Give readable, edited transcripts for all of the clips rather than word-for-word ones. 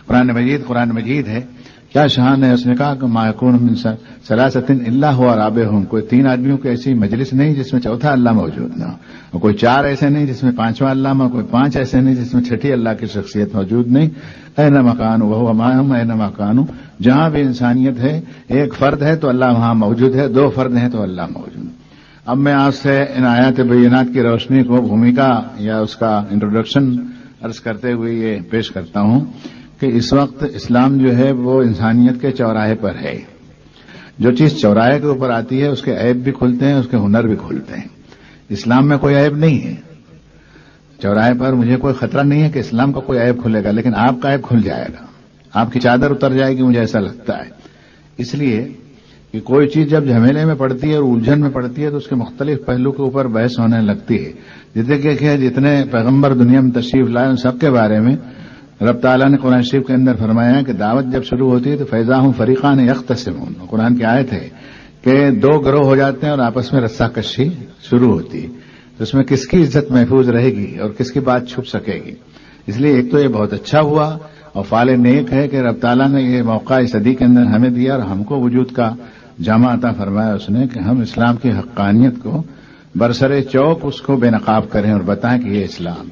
قرآن مجید ہے، کیا شان ہے. اس نے کہا کہ ما یکون من ثلاثۃ الا هو رابعهم، کوئی 3 آدمیوں کی ایسی مجلس نہیں جس میں چوتھا اللہ موجود نہ ہو، اور کوئی 4 ایسے نہیں جس میں 5واں اللہ ہو، کوئی 5 ایسے نہیں جس میں 6ٹھی اللہ کی شخصیت موجود نہیں. اینما کانوا وهو معهم اینما کانوا، جہاں بھی انسانیت ہے، ایک فرد ہے تو اللہ وہاں موجود ہے، 2 فرد ہیں تو اللہ موجود. اب میں آپ سے ان آیات بینات کی روشنی کو بھومکا یا اس کا انٹروڈکشن عرض کرتے ہوئے یہ پیش کرتا ہوں کہ اس وقت اسلام جو ہے وہ انسانیت کے چوراہے پر ہے. جو چیز چوراہے کے اوپر آتی ہے اس کے عیب بھی کھلتے ہیں، اس کے ہنر بھی کھلتے ہیں. اسلام میں کوئی عیب نہیں ہے. چوراہے پر مجھے کوئی خطرہ نہیں ہے کہ اسلام کا کوئی عیب کھلے گا، لیکن آپ کا عیب کھل جائے گا، آپ کی چادر اتر جائے گی، مجھے ایسا لگتا ہے. اس لیے کہ کوئی چیز جب جھمیلے میں پڑتی ہے اور الجھن میں پڑتی ہے تو اس کے مختلف پہلو کے اوپر بحث ہونے لگتی ہے. جتنے پیغمبر دنیا میں تشریف لائے ان سب کے بارے میں رب تعالیٰ نے قرآن شریف کے اندر فرمایا کہ دعوت جب شروع ہوتی ہے تو فیضا ہوں فریقان یختصمون، قرآن کی آیت ہے کہ 2 گروہ ہو جاتے ہیں اور آپس میں رسہ کشی شروع ہوتی ہے. تو اس میں کس کی عزت محفوظ رہے گی اور کس کی بات چھپ سکے گی. اس لیے ایک تو یہ بہت اچھا ہوا اور فعال نیک ہے کہ رب تعالیٰ نے یہ موقع اس صدی کے اندر ہمیں دیا اور ہم کو وجود کا جامع عطا فرمایا اس نے کہ ہم اسلام کی حقانیت کو برسر چوک اس کو بے نقاب کریں اور بتائیں کہ یہ اسلام.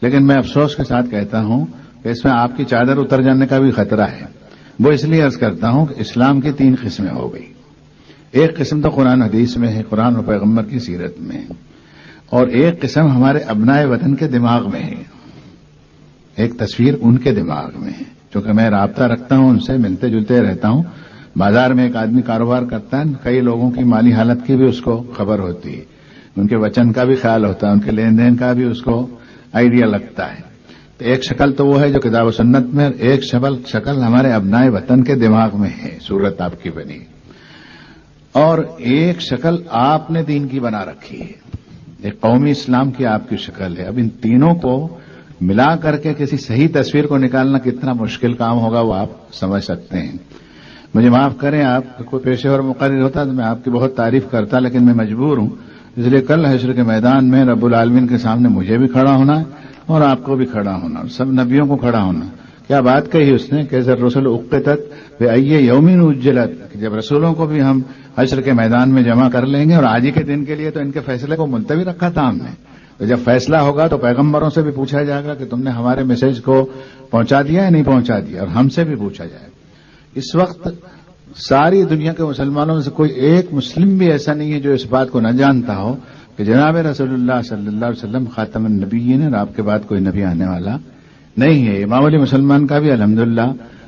لیکن میں افسوس کے ساتھ کہتا ہوں کہ اس میں آپ کی چادر اتر جانے کا بھی خطرہ ہے. وہ اس لیے عرض کرتا ہوں کہ اسلام کی 3 قسمیں ہو گئی. ایک قسم تو قرآن حدیث میں ہے، قرآن و پیغمبر کی سیرت میں ہے، اور ایک قسم ہمارے ابنائے وطن کے دماغ میں ہے. ایک تصویر ان کے دماغ میں ہے، چونکہ میں رابطہ رکھتا ہوں، ان سے ملتے جلتے رہتا ہوں. بازار میں ایک آدمی کاروبار کرتا ہے، کئی لوگوں کی مالی حالت کی بھی اس کو خبر ہوتی ہے، ان کے وچن کا بھی خیال ہوتا ہے، ان کے لین دین کا بھی اس کو آئیڈیا لگتا ہے. تو ایک شکل تو وہ ہے جو کتاب و سنت میں، ایک شکل ہمارے ابنائے وطن کے دماغ میں ہے، صورت آپ کی بنی، اور ایک شکل آپ نے دین کی بنا رکھی ہے، ایک قومی اسلام کی آپ کی شکل ہے. اب ان تینوں کو ملا کر کے کسی صحیح تصویر کو نکالنا کتنا مشکل کام ہوگا وہ آپ سمجھ سکتے ہیں. مجھے معاف کریں، آپ کوئی پیشے ور مقرر ہوتا تو میں آپ کی بہت تعریف کرتا، لیکن میں مجبور ہوں، اس لیے کل حشر کے میدان میں رب العالمین کے سامنے مجھے بھی کھڑا ہونا ہے اور آپ کو بھی کھڑا ہونا، سب نبیوں کو کھڑا ہونا. کیا بات کہی اس نے کہ رسول اقتت بأی یوم اجلت، جب رسولوں کو بھی ہم حشر کے میدان میں جمع کر لیں گے، اور آج ہی کے دن کے لیے تو ان کے فیصلے کو ملتوی رکھا تھا ہم نے. تو جب فیصلہ ہوگا تو پیغمبروں سے بھی پوچھا جائے گا کہ تم نے ہمارے میسج کو پہنچا دیا یا نہیں پہنچا دیا، اور ہم سے بھی پوچھا جائے گا. اس وقت ساری دنیا کے مسلمانوں میں سے کوئی ایک مسلم بھی ایسا نہیں ہے جو اس بات کو نہ جانتا ہو کہ جناب رسول اللہ صلی اللہ علیہ وسلم خاتم النبیین اور آپ کے بعد کوئی نبی آنے والا نہیں ہے. امام علی مسلمان کا بھی الحمدللہ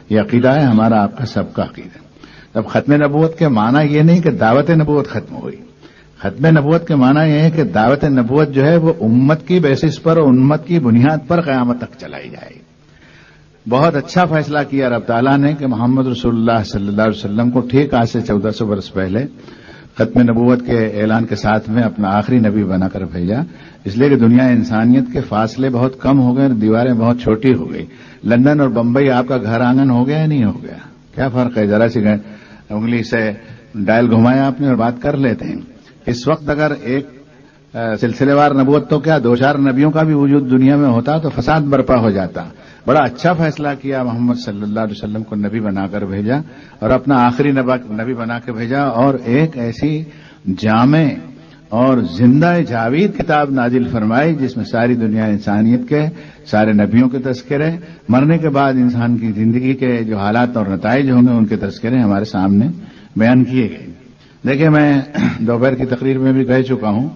یہ عقیدہ ہے، ہمارا آپ کا سب کا عقیدہ. اب ختم نبوت کے معنی یہ نہیں کہ دعوت نبوت ختم ہوئی. ختم نبوت کے معنی یہ ہے کہ دعوت نبوت جو ہے وہ امت کی بیسس پر اور امت کی بنیاد پر قیامت تک چلائی جائے گی. بہت اچھا فیصلہ کیا رب تعالیٰ نے کہ محمد رسول اللہ صلی اللہ علیہ وسلم کو ٹھیک آج سے 1400 برس پہلے ختم نبوت کے اعلان کے ساتھ میں اپنا آخری نبی بنا کر بھیجا. اس لیے کہ دنیا انسانیت کے فاصلے بہت کم ہو گئے اور دیواریں بہت چھوٹی ہو گئی. لندن اور بمبئی آپ کا گھر آنگن ہو گیا یا نہیں ہو گیا؟ کیا فرق ہے؟ ذرا سی انگلی سے ڈائل گھمایا آپ نے اور بات کر لیتے ہیں. اس وقت اگر ایک سلسلے وار نبوت تو کیا 2-4 نبیوں کا بھی وجود دنیا میں ہوتا تو فساد برپا ہو جاتا. بڑا اچھا فیصلہ کیا، محمد صلی اللہ علیہ وسلم کو نبی بنا کر بھیجا اور اپنا آخری نبی بنا کے بھیجا، اور ایک ایسی جامع اور زندہ جاوید کتاب نازل فرمائی جس میں ساری دنیا انسانیت کے سارے نبیوں کے تذکرے، مرنے کے بعد انسان کی زندگی کے جو حالات اور نتائج ہوں گے ان کے تذکرے ہمارے سامنے بیان کیے گئے. دیکھیں، میں دوپہر کی تقریر میں بھی کہہ چکا ہوں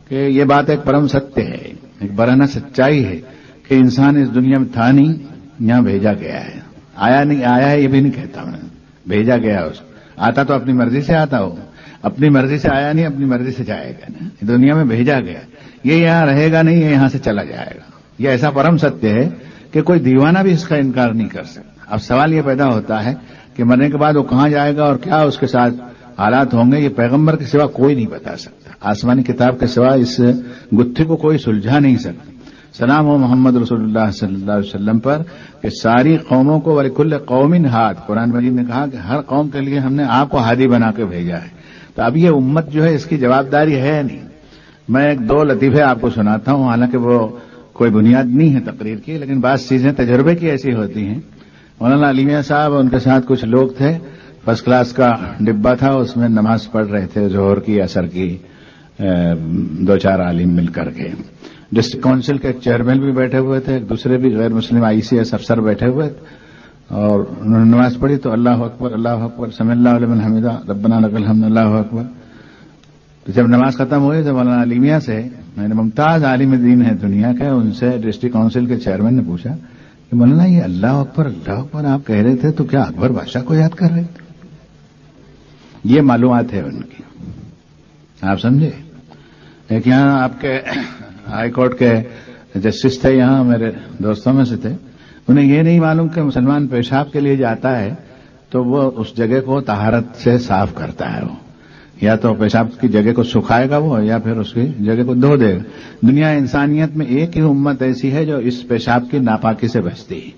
کہ یہ بات ایک پرم ستیہ ہے، ایک برہنہ سچائی ہے کہ انسان اس دنیا میں تھا نہیں، یہاں بھیجا گیا ہے. آیا نہیں آیا ہے یہ بھی نہیں کہتا میں، بھیجا گیا اس کو. آتا تو اپنی مرضی سے آتا ہو، اپنی مرضی سے آیا نہیں، اپنی مرضی سے جائے گا نا. دنیا میں بھیجا گیا، یہ یہاں رہے گا نہیں، یہ یہاں سے چلا جائے گا. یہ ایسا پرم ستیہ ہے کہ کوئی دیوانہ بھی اس کا انکار نہیں کر سکتا. اب سوال یہ پیدا ہوتا ہے کہ مرنے کے بعد وہ کہاں جائے گا اور کیا اس کے ساتھ حالات ہوں گے، یہ پیغمبر کے سوا کوئی نہیں بتا سکتا. آسمانی کتاب کے سوا اس گتھی کو کوئی سلجھا نہیں سکتا. سلام ہو محمد رسول اللہ صلی اللہ علیہ وسلم پر کہ ساری قوموں کو وَلِكُلِّ قَوْمٍ ہاد، قرآن مجید نے کہا کہ ہر قوم کے لیے ہم نے آپ کو ہادی بنا کے بھیجا ہے. تو اب یہ امت جو ہے اس کی جوابداری ہے نہیں. میں 2 لطیفے آپ کو سناتا ہوں، حالانکہ وہ کوئی بنیاد نہیں ہے تقریر کی، لیکن بعض چیزیں تجربے کی ایسی ہوتی ہیں مولانا علی میاں صاحب اور ان کے ساتھ کچھ لوگ تھے، فرسٹ کلاس کا ڈبہ تھا، اس میں نماز پڑھ رہے تھے ظہر کی اثر کی، دو چار عالم مل کر کے۔ ڈسٹرکٹ کونسل کے ایک چیئرمین بھی بیٹھے ہوئے تھے، ایک دوسرے بھی غیر مسلم ICS افسر بیٹھے ہوئے تھے، اور انہوں نے نماز پڑھی تو اللہ اکبر سمع اللہ لمن حمدہ ربنا لک الحمد اللہ اکبر۔ تو جب نماز ختم ہوئی تو مولانا علی میاں سے، میں نے ممتاز عالم دین ہے دنیا کے، ان سے ڈسٹرکٹ کونسل کے چیئرمین نے پوچھا کہ مولانا یہ اللہ اکبر آپ کہہ رہے تھے تو کیا اکبر بادشاہ کو یاد کر رہے تھے؟ یہ معلومات ہے ان کی، آپ سمجھے۔ ایک یہاں آپ کے ہائی کورٹ کے جسٹس تھے، یہاں میرے دوستوں میں سے تھے، انہیں یہ نہیں معلوم کہ مسلمان پیشاب کے لیے جاتا ہے تو وہ اس جگہ کو طہارت سے صاف کرتا ہے، وہ یا تو پیشاب کی جگہ کو سکھائے گا وہ، یا پھر اس کی جگہ کو دھو دے گا۔ دنیا انسانیت میں ایک ہی امت ایسی ہے جو اس پیشاب کی ناپاکی سے بچتی ہے۔